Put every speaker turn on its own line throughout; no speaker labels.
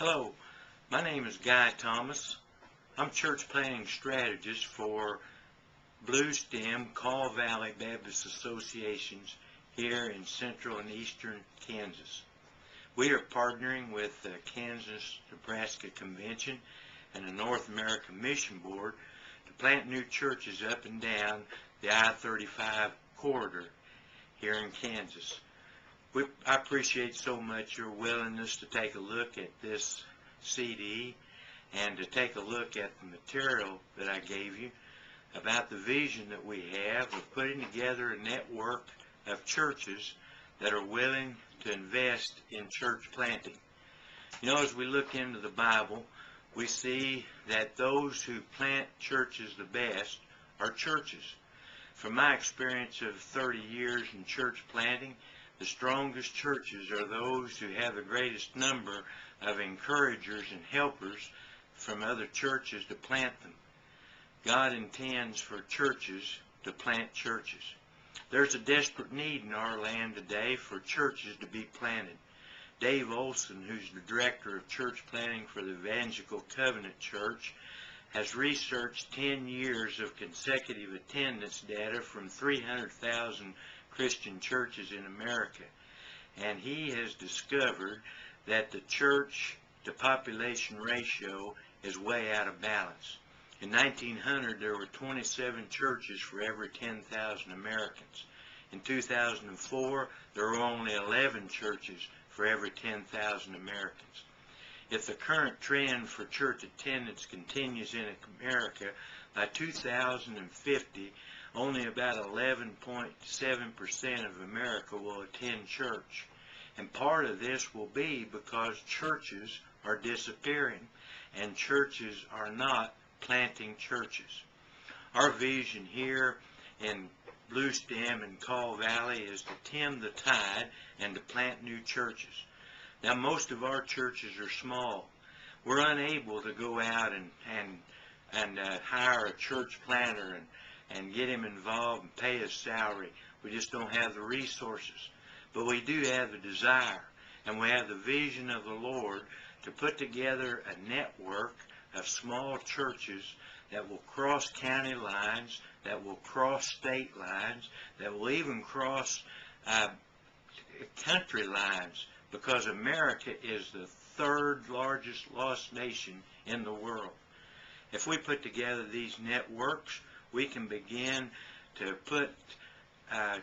Hello, my name is Guy Thomas. I'm church planting strategist for Bluestem Call Valley Baptist Associations here in central and eastern Kansas. We are partnering with the Kansas-Nebraska Convention and the North American Mission Board to plant new churches up and down the I-35 corridor here in Kansas. I appreciate so much your willingness to take a look at this CD and to take a look at the material that I gave you about the vision that we have of putting together a network of churches that are willing to invest in church planting. You know, as we look into the Bible, we see that those who plant churches the best are churches. From my experience of 30 years in church planting, the strongest churches are those who have the greatest number of encouragers and helpers from other churches to plant them. God intends for churches to plant churches. There's a desperate need in our land today for churches to be planted. Dave Olson, who's the director of church planting for the Evangelical Covenant Church, has researched 10 years of consecutive attendance data from 300,000 Christian churches in America, and he has discovered that the church to population ratio is way out of balance. In 1900 there were 27 churches for every 10,000 Americans. In 2004 there were only 11 churches for every 10,000 Americans. If the current trend for church attendance continues in America, by 2050 only about 11.7% of America will attend church. And part of this will be because churches are disappearing and churches are not planting churches. Our vision here in Bluestem and Call Valley is to stem the tide and to plant new churches. Now, most of our churches are small. We're unable to go out and hire a church planter and get him involved and pay his salary. We just don't have the resources. But we do have the desire, and we have the vision of the Lord to put together a network of small churches that will cross county lines, that will cross state lines, that will even cross country lines, because America is the third largest lost nation in the world. If we put together these networks, we can begin to put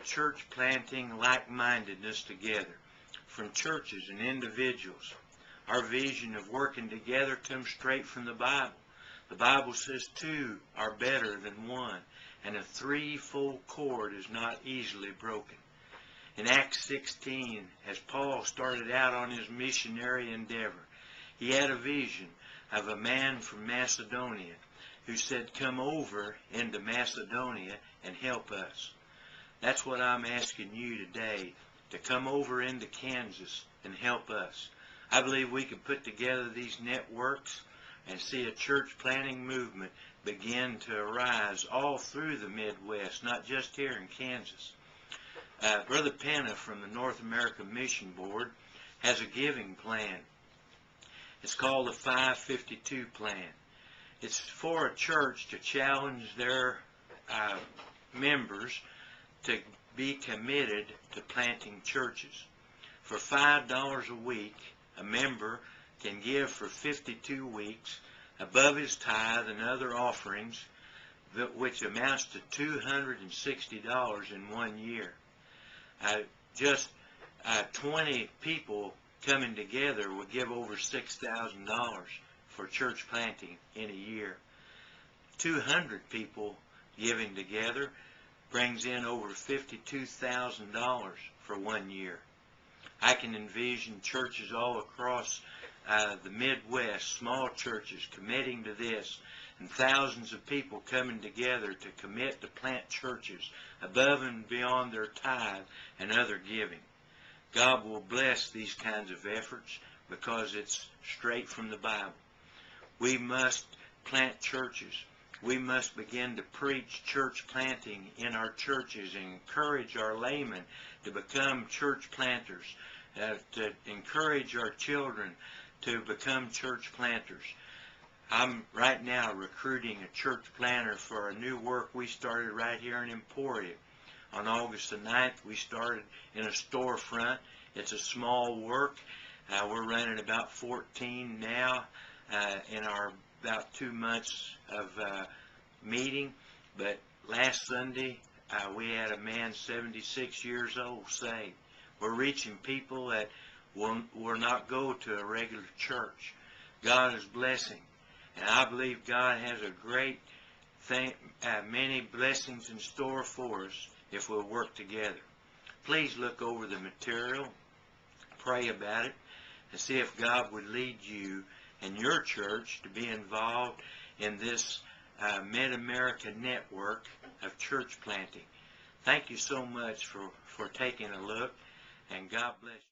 church planting like-mindedness together from churches and individuals. Our vision of working together comes straight from the Bible. The Bible says two are better than one, and a threefold cord is not easily broken. In Acts 16, as Paul started out on his missionary endeavor, he had a vision of a man from Macedonia who said, "Come over into Macedonia and help us." That's what I'm asking you today, to come over into Kansas and help us. I believe we can put together these networks and see a church planting movement begin to arise all through the Midwest, not just here in Kansas. Brother Penna from the North American Mission Board has a giving plan. It's called the 552 plan. It's for a church to challenge their members to be committed to planting churches. For $5 a week, a member can give for 52 weeks above his tithe and other offerings, which amounts to $260 in 1 year. Just 20 people coming together would give over $6,000 for church planting in a year. 200 people giving together brings in over $52,000 for 1 year. I can envision churches all across the Midwest, small churches committing to this, and thousands of people coming together to commit to plant churches above and beyond their tithe and other giving. God will bless these kinds of efforts because it's straight from the Bible. We must plant churches. We must begin to preach church planting in our churches and encourage our laymen to become church planters, to encourage our children to become church planters. I'm right now recruiting a church planter for a new work we started right here in Emporia. On August the 9th, we started in a storefront. It's a small work. We're running about 14 now in our about 2 months of meeting. But last Sunday, we had a man 76 years old saved. We're reaching people that will not go to a regular church. God is blessing. And I believe God has a great thing, many blessings in store for us if we'll work together. Please look over the material, pray about it, and see if God would lead you and your church to be involved in this Mid-America network of church planting. Thank you so much for taking a look, and God bless you.